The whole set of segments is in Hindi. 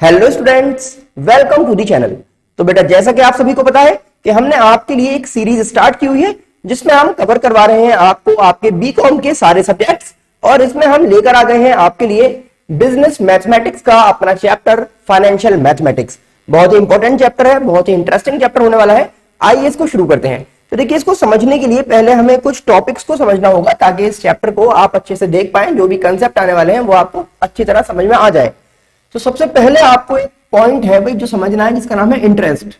Hello students, welcome to the channel. तो बेटा, जैसा कि आप सभी को पता है कि हमने आपके लिए एक सीरीज स्टार्ट की हुई है जिसमें हम कवर करवा रहे हैं आपको आपके बीकॉम के सारे सब्जेक्ट्स। और इसमें हम लेकर आ गए हैं आपके लिए बिजनेस मैथमेटिक्स का अपना चैप्टर फाइनेंशियल मैथमेटिक्स। बहुत ही इंपॉर्टेंट चैप्टर है, बहुत ही इंटरेस्टिंग चैप्टर होने वाला है। आइए इसको शुरू करते हैं। तो देखिए, इसको समझने के लिए पहले हमें कुछ टॉपिक्स को समझना होगा ताकि इस चैप्टर को आप अच्छे से देख पाएं। जो भी कंसेप्ट आने वाले हैं वो आपको अच्छी तरह समझ में आ जाए। तो सबसे पहले आपको एक पॉइंट है भाई जो समझना है, जिसका नाम है इंटरेस्ट।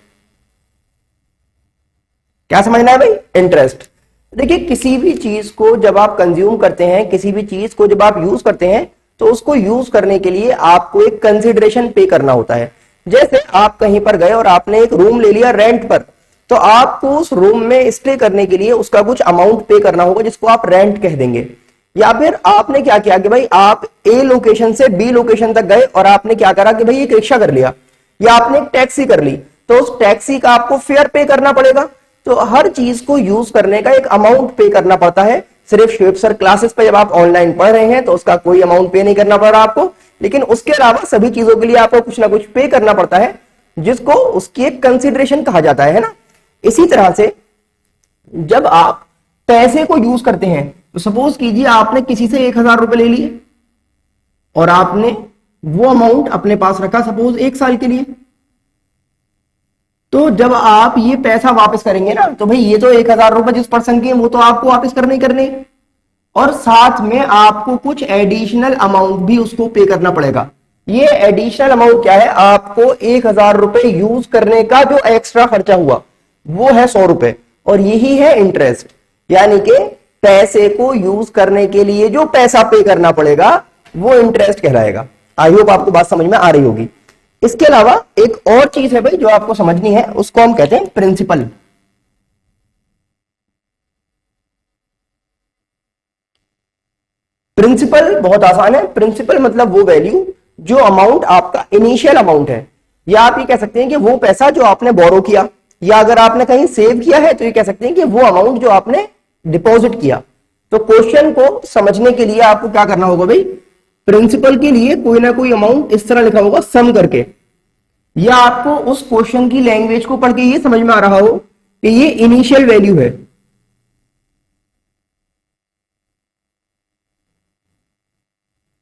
क्या समझना है भाई? इंटरेस्ट। देखिए, किसी भी चीज को जब आप कंज्यूम करते हैं, किसी भी चीज को जब आप यूज करते हैं, तो उसको यूज करने के लिए आपको एक कंसिडरेशन पे करना होता है। जैसे आप कहीं पर गए और आपने एक रूम ले लिया रेंट पर, तो आपको उस रूम में स्टे करने के लिए उसका कुछ अमाउंट पे करना होगा जिसको आप रेंट कह देंगे। या फिर आपने क्या किया कि भाई आप ए लोकेशन से बी लोकेशन तक गए और आपने क्या करा कि भाई एक रिक्शा कर लिया या आपने एक टैक्सी कर ली, तो उस टैक्सी का आपको फेयर पे करना पड़ेगा। तो हर चीज को यूज करने का एक अमाउंट पे करना पड़ता है। सिर्फ शेप सर क्लासेस पे जब आप ऑनलाइन पढ़ रहे हैं तो उसका कोई अमाउंट पे नहीं करना पड़ रहा आपको, लेकिन उसके अलावा सभी चीजों के लिए आपको कुछ ना कुछ पे करना पड़ता है, जिसको उसकी एक कंसिडरेशन कहा जाता है ना। इसी तरह से जब आप पैसे को यूज करते हैं, तो सपोज कीजिए आपने किसी से 1,000 रुपए ले लिए और आपने वो अमाउंट अपने पास रखा सपोज 1 साल के लिए। तो जब आप ये पैसा वापस करेंगे ना, तो भाई ये तो 1,000 रुपए जिस पर्सन के वो तो आपको वापस करने ही करने, और साथ में आपको कुछ एडिशनल अमाउंट भी उसको पे करना पड़ेगा। ये एडिशनल अमाउंट क्या है? आपको 1,000 रुपए यूज करने का जो एक्स्ट्रा खर्चा हुआ वो है 100 रुपए, और यही है इंटरेस्ट। यानी कि पैसे को यूज करने के लिए जो पैसा पे करना पड़ेगा वो इंटरेस्ट कहलाएगा। आई होप आपको बात समझ में आ रही होगी। इसके अलावा एक और चीज है भाई जो आपको समझनी है, उसको हम कहते हैं प्रिंसिपल। प्रिंसिपल बहुत आसान है। प्रिंसिपल मतलब वो वैल्यू जो अमाउंट आपका इनिशियल अमाउंट है, या आप ये कह सकते हैं कि वो पैसा जो आपने बोरो किया, या अगर आपने कहीं सेव किया है तो ये कह सकते हैं कि वो अमाउंट जो आपने डिपॉजिट किया। तो क्वेश्चन को समझने के लिए आपको क्या करना होगा भाई? प्रिंसिपल के लिए कोई ना कोई अमाउंट इस तरह लिखा होगा सम करके, या आपको उस क्वेश्चन की लैंग्वेज को पढ़ के ये समझ में आ रहा हो कि ये इनिशियल वैल्यू है।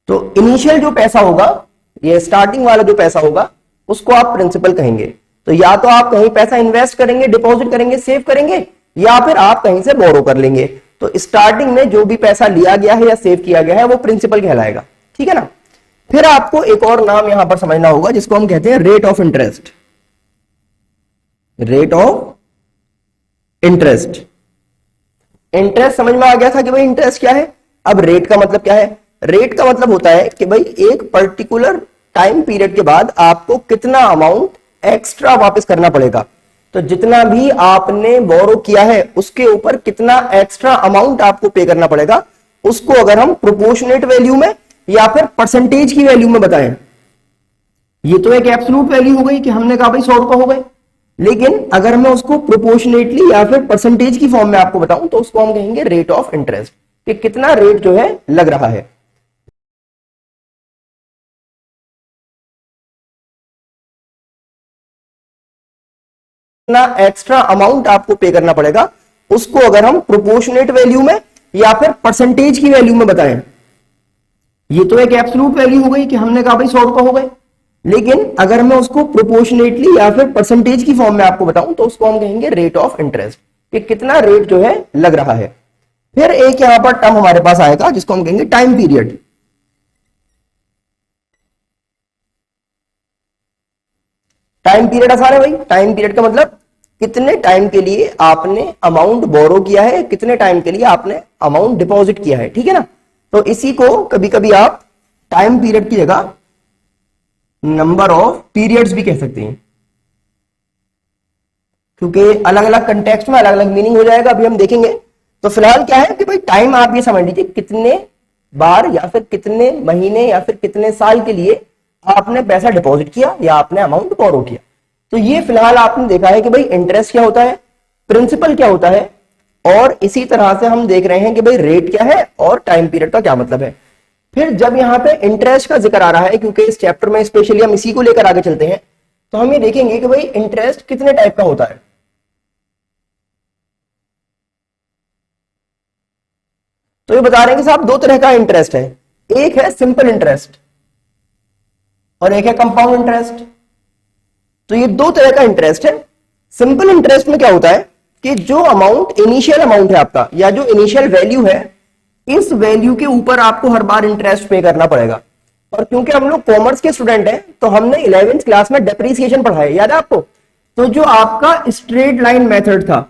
तो इनिशियल जो पैसा होगा, ये स्टार्टिंग वाला जो पैसा होगा, उसको आप प्रिंसिपल कहेंगे। तो या तो आप कहीं पैसा इन्वेस्ट करेंगे, डिपॉजिट करेंगे, सेव करेंगे, या फिर आप कहीं से बोरो कर लेंगे। तो स्टार्टिंग में जो भी पैसा लिया गया है या सेव किया गया है वो प्रिंसिपल कहलाएगा। ठीक है ना। फिर आपको एक और नाम यहां पर समझना होगा जिसको हम कहते हैं rate of interest. Rate of interest. Interest समझ में आ गया था कि भाई इंटरेस्ट क्या है। अब रेट का मतलब क्या है? रेट का मतलब होता है कि भाई एक पर्टिकुलर टाइम पीरियड के बाद आपको कितना अमाउंट एक्स्ट्रा वापस करना पड़ेगा। तो जितना भी आपने बोरो किया है उसके ऊपर कितना एक्स्ट्रा अमाउंट आपको पे करना पड़ेगा, उसको अगर हम प्रोपोर्शनेट वैल्यू में या फिर परसेंटेज की वैल्यू में बताएं। ये तो एक एब्सोल्यूट वैल्यू हो गई कि हमने कहा भाई 100 रुपए हो गए, लेकिन अगर मैं उसको प्रोपोर्शनेटली या फिर परसेंटेज की फॉर्म में आपको बताऊं तो उसको हम कहेंगे रेट ऑफ इंटरेस्ट, कि कितना रेट जो है लग रहा है। कितना एक्स्ट्रा अमाउंट आपको पे करना पड़ेगा, उसको अगर हम प्रोपोर्शनेट वैल्यू में या फिर परसेंटेज की वैल्यू में बताएं। ये तो एक एब्सोल्यूट वैल्यू हो गई कि हमने कहा भाई 100 रुपए हो गए, लेकिन अगर मैं उसको प्रोपोर्शनेटली या फिर परसेंटेज की फॉर्म में आपको बताऊं तो उसको हम कहेंगे रेट ऑफ इंटरेस्ट, कि कितना रेट जो है लग रहा है। फिर एक यहां पर टर्म हमारे पास आएगा जिसको हम कहेंगे टाइम पीरियड। टाइम पीरियड आसान है भाई। टाइम पीरियड का मतलब कितने टाइम के लिए आपने अमाउंट बोरो किया है, कितने टाइम के लिए आपने अमाउंट डिपॉजिट किया है। ठीक है ना। तो इसी को कभी कभी आप टाइम पीरियड की जगह नंबर ऑफ पीरियड्स भी कह सकते हैं, क्योंकि अलग अलग कंटेक्स्ट में अलग अलग मीनिंग हो जाएगा, अभी हम देखेंगे। तो फिलहाल क्या है कि भाई टाइम आप ये समझ लीजिए कितने बार या फिर कितने महीने या फिर कितने साल के लिए आपने पैसा डिपॉजिट किया या आपने अमाउंट बोरो किया। तो ये फिलहाल आपने देखा है कि भाई इंटरेस्ट क्या होता है, प्रिंसिपल क्या होता है, और इसी तरह से हम देख रहे हैं कि भाई रेट क्या है और टाइम पीरियड का क्या मतलब है। फिर जब यहाँ पे इंटरेस्ट का जिक्र आ रहा है, क्योंकि इस चैप्टर में स्पेशली हम इसी को लेकर आगे चलते हैं, तो हम ये देखेंगे कि भाई इंटरेस्ट कितने टाइप का होता है। तो ये बता रहे हैं कि साहब दो तरह का इंटरेस्ट है, एक है सिंपल इंटरेस्ट और एक है कंपाउंड इंटरेस्ट। तो ये दो तरह का इंटरेस्ट है। सिंपल इंटरेस्ट में क्या होता है कि जो अमाउंट इनिशियल अमाउंट है आपका, या जो इनिशियल वैल्यू है, इस वैल्यू के ऊपर आपको हर बार इंटरेस्ट पे करना पड़ेगा। और क्योंकि हम लोग कॉमर्स के स्टूडेंट हैं, तो हमने 11वीं क्लास में डेप्रिसिएशन पढ़ा है, याद है आपको? तो जो आपका स्ट्रेट लाइन मेथड था,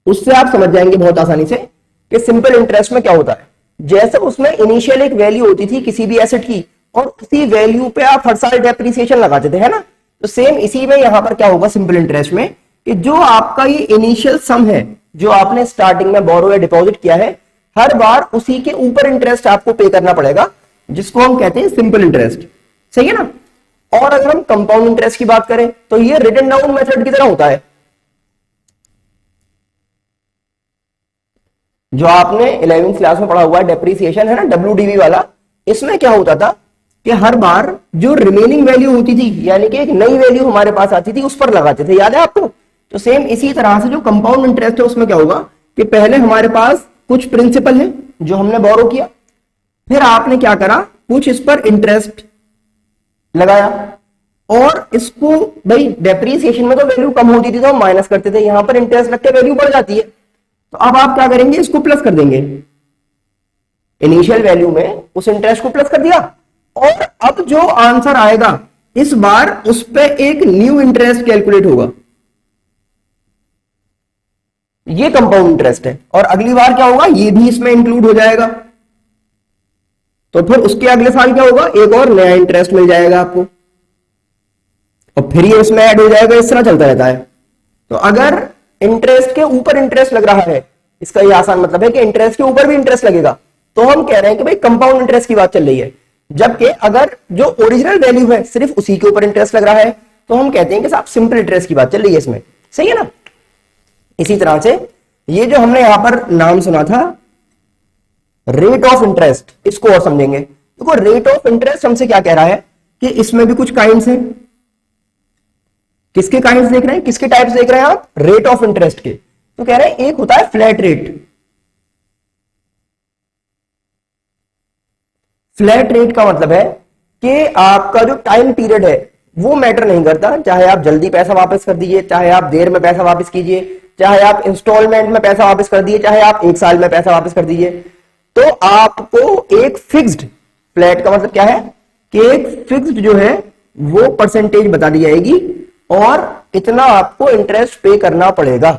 उससे आप समझ जाएंगे बहुत आसानी से कि सिंपल इंटरेस्ट में क्या होता है। जैसे उसमें इनिशियल एक वैल्यू होती थी किसी भी एसेट की, और उसी वैल्यू पे आप हर साल डेप्रिसिएशन लगाते थे, है ना? तो सेम इसी में यहां पर क्या होगा सिंपल इंटरेस्ट में, कि जो आपका ये इनिशियल सम है, जो आपने स्टार्टिंग में बोरो या डिपॉजिट किया है, हर बार उसी के ऊपर इंटरेस्ट आपको पे करना पड़ेगा, जिसको हम कहते हैं सिंपल इंटरेस्ट। सही है ना? और अगर हम कंपाउंड इंटरेस्ट की बात करें, तो ये रिटन डाउन मेथड की तरह होता है। जो आपने 11वीं क्लास में पढ़ा हुआ है डेप्रिसिएशन, है ना, WDV वाला, इसमें क्या होता था कि हर बार जो रिमेनिंग वैल्यू होती थी, यानी कि एक नई वैल्यू हमारे पास आती थी, उस पर लगाते थे, याद है आपको? तो सेम इसी तरह से जो कंपाउंड इंटरेस्ट है, उसमें क्या होगा कि पहले हमारे पास कुछ प्रिंसिपल है जो हमने बोरो किया, फिर आपने क्या करा, कुछ इस पर इंटरेस्ट लगाया, और इसको भाई डेप्रिसिएशन में तो वैल्यू कम होती थी तो हम माइनस करते थे, यहां पर इंटरेस्ट रख के वैल्यू बढ़ जाती है, तो अब आप क्या करेंगे, इसको प्लस कर देंगे। इनिशियल वैल्यू में उस इंटरेस्ट को प्लस कर दिया, और अब जो आंसर आएगा इस बार उस पर एक न्यू इंटरेस्ट कैलकुलेट होगा, ये कंपाउंड इंटरेस्ट है। और अगली बार क्या होगा, ये भी इसमें इंक्लूड हो जाएगा, तो फिर उसके अगले साल क्या होगा, एक और नया इंटरेस्ट मिल जाएगा आपको, और फिर ये इसमें ऐड हो जाएगा, इस तरह चलता रहता है। तो अगर इंटरेस्ट के ऊपर इंटरेस्ट लग रहा है, इसका ये आसान मतलब है कि इंटरेस्ट के ऊपर भी इंटरेस्ट लगेगा, तो हम कह रहे हैं कि भाई कंपाउंड इंटरेस्ट की बात चल रही है। जबकि अगर जो ओरिजिनल वैल्यू है सिर्फ उसी के ऊपर इंटरेस्ट लग रहा है, तो हम कहते हैं कि साहब सिंपल इंटरेस्ट की बात चल रही है इसमें। सही है ना? इसी तरह से ये जो हमने यहां पर नाम सुना था रेट ऑफ इंटरेस्ट, इसको और समझेंगे। देखो रेट ऑफ इंटरेस्ट हमसे क्या कह रहा है कि इसमें भी कुछ काइंड्स हैं। किसके काइंड्स देख रहे हैं, किसके टाइप्स देख रहे हैं आप? रेट ऑफ इंटरेस्ट के। तो कह रहे हैं एक होता है फ्लैट रेट। फ्लैट रेट का मतलब है कि आपका जो टाइम पीरियड है वो मैटर नहीं करता, चाहे आप जल्दी पैसा वापस कर दीजिए, चाहे आप देर में पैसा वापस कीजिए, चाहे आप इंस्टॉलमेंट में पैसा वापस कर दीजिए, चाहे आप एक साल में पैसा वापस कर दीजिए, तो आपको एक फिक्स्ड, फ्लैट का मतलब क्या है कि एक फिक्स्ड जो है वो परसेंटेज बता दी जाएगी, और इतना आपको इंटरेस्ट पे करना पड़ेगा।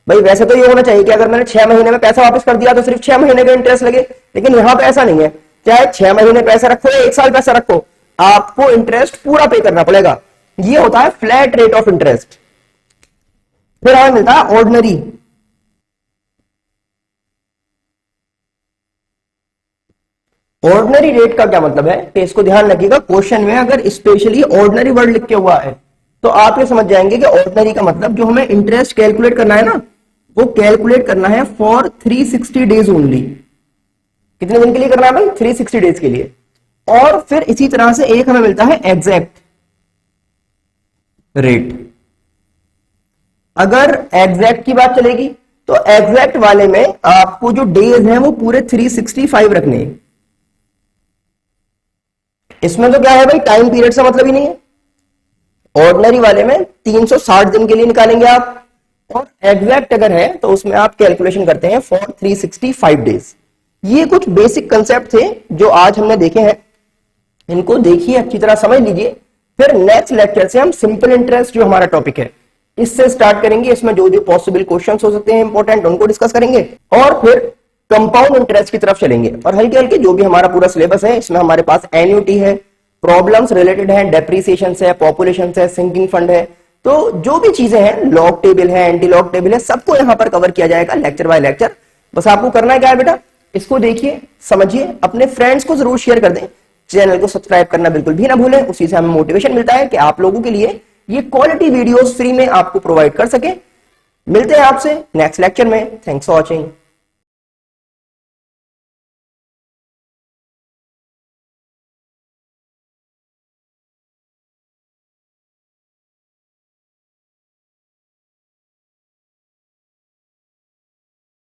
भाई वैसे तो ये होना चाहिए कि अगर मैंने 6 महीने में पैसा वापस कर दिया तो सिर्फ 6 महीने का इंटरेस्ट लगे, लेकिन यहां पे ऐसा नहीं है। चाहे 6 महीने पैसा रखो या 1 साल पैसा रखो, आपको इंटरेस्ट पूरा पे करना पड़ेगा। ये होता है फ्लैट रेट ऑफ इंटरेस्ट। फिर हमें मिलता है ऑर्डिनरी। ऑर्डिनरी रेट का क्या मतलब है कि इसको ध्यान रखिएगा, क्वेश्चन में अगर स्पेशली ऑर्डिनरी वर्ड लिख के हुआ है तो आप ये समझ जाएंगे कि ऑर्डिनरी का मतलब जो हमें इंटरेस्ट कैलकुलेट करना है ना, वो कैलकुलेट करना है फॉर 360 डेज ओनली। कितने दिन के लिए करना है भाई? 360 डेज के लिए। और फिर इसी तरह से एक हमें मिलता है एग्जैक्ट रेट। अगर एग्जैक्ट की बात चलेगी तो एग्जैक्ट वाले में आपको जो डेज हैं वो पूरे 365 रखने हैं। इसमें तो क्या है भाई, टाइम पीरियड से मतलब ही नहीं है। ऑर्डिनरी वाले में 360 दिन के लिए निकालेंगे आप, और एग्जैक्ट अगर है तो उसमें आप कैलकुलेशन करते हैं फॉर 365 डेज। ये कुछ बेसिक कंसेप्ट थे जो आज हमने देखे हैं, इनको देखिए, अच्छी तरह समझ लीजिए। फिर नेक्स्ट लेक्चर से हम सिंपल इंटरेस्ट जो हमारा टॉपिक है इससे स्टार्ट करेंगे। इसमें जो जो पॉसिबल क्वेश्चंस हो सकते हैं इंपॉर्टेंट, उनको डिस्कस करेंगे, और फिर कंपाउंड इंटरेस्ट की तरफ चलेंगे। और हल्के हल्के जो भी हमारा पूरा सिलेबस है, इसमें हमारे पास एन्युटी है, प्रॉब्लम्स रिलेटेड है, डेप्रिसिएशन है, पॉपुलेशन है, सिंकिंग फंड है, तो जो भी चीजें हैं, लॉग टेबल है, एंटी लॉग टेबल है, सबको यहां पर कवर किया जाएगा लेक्चर बाय लेक्चर। बस आपको करना है क्या है बेटा, इसको देखिए, समझिए, अपने फ्रेंड्स को जरूर शेयर कर दें, चैनल को सब्सक्राइब करना बिल्कुल भी ना भूलें। उसी से हमें मोटिवेशन मिलता है कि आप लोगों के लिए ये क्वालिटी वीडियोस फ्री में आपको प्रोवाइड कर सके। मिलते हैं आपसे नेक्स्ट लेक्चर में। Thanks for watching.